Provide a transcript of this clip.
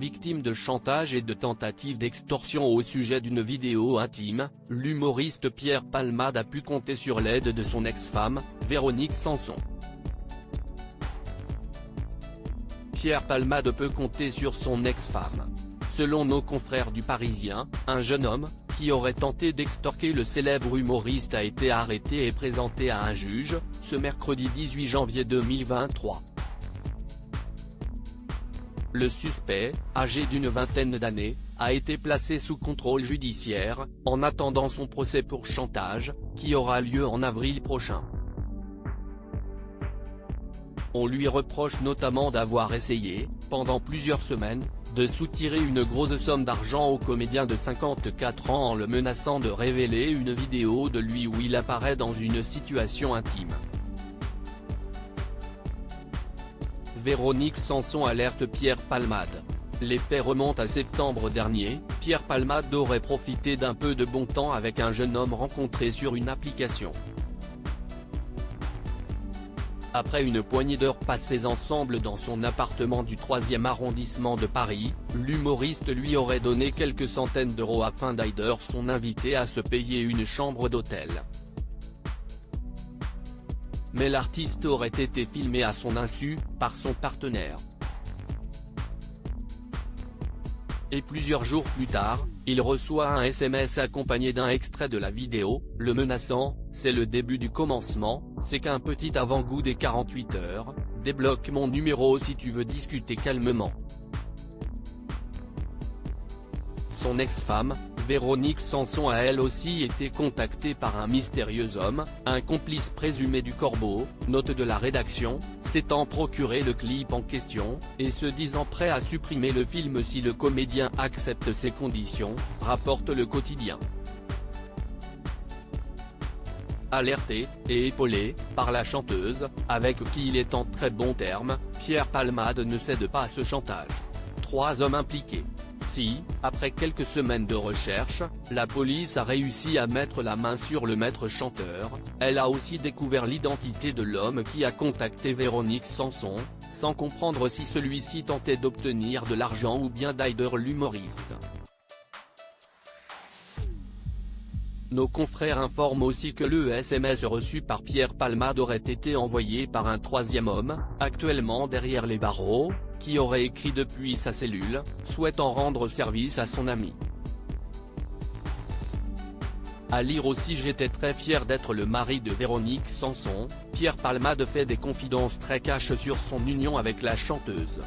victime de chantage et de tentative d'extorsion au sujet d'une vidéo intime, l'humoriste Pierre Palmade a pu compter sur l'aide de son ex-femme, Véronique Sanson. Pierre Palmade peut compter sur son ex-femme. Selon nos confrères du Parisien, un jeune homme, qui aurait tenté d'extorquer le célèbre humoriste a été arrêté et présenté à un juge, ce mercredi 18 janvier 2023. Le suspect, âgé d'une vingtaine d'années, a été placé sous contrôle judiciaire, en attendant son procès pour chantage, qui aura lieu en avril prochain. On lui reproche notamment d'avoir essayé, pendant plusieurs semaines, de soutirer une grosse somme d'argent au comédien de 54 ans en le menaçant de révéler une vidéo de lui où il apparaît dans une situation intime. Véronique Sanson alerte Pierre Palmade. Les faits remontent à septembre dernier, Pierre Palmade aurait profité d'un peu de bon temps avec un jeune homme rencontré sur une application. Après une poignée d'heures passées ensemble dans son appartement du 3e arrondissement de Paris, l'humoriste lui aurait donné quelques centaines d'euros afin d'aider son invité à se payer une chambre d'hôtel. Mais l'artiste aurait été filmé à son insu, par son partenaire. Et plusieurs jours plus tard, il reçoit un SMS accompagné d'un extrait de la vidéo, le menaçant: « C'est le début du commencement, c'est qu'un petit avant-goût des 48 heures, débloque mon numéro si tu veux discuter calmement. » Son ex-femme, Véronique Sanson a elle aussi été contactée par un mystérieux homme, un complice présumé du Corbeau, note de la rédaction, s'étant procuré le clip en question, et se disant prêt à supprimer le film si le comédien accepte ses conditions, rapporte le quotidien. Alerté, et épaulé, par la chanteuse, avec qui il est en très bons termes, Pierre Palmade ne cède pas à ce chantage. 3 hommes impliqués. Si, après quelques semaines de recherche, la police a réussi à mettre la main sur le maître chanteur, elle a aussi découvert l'identité de l'homme qui a contacté Véronique Sanson, sans comprendre si celui-ci tentait d'obtenir de l'argent ou bien d'aider l'humoriste. Nos confrères informent aussi que le SMS reçu par Pierre Palmade aurait été envoyé par un 3e homme, actuellement derrière les barreaux, qui aurait écrit depuis sa cellule, souhaitant rendre service à son ami. À lire aussi: j'étais très fier d'être le mari de Véronique Sanson, Pierre Palmade fait des confidences très cash sur son union avec la chanteuse.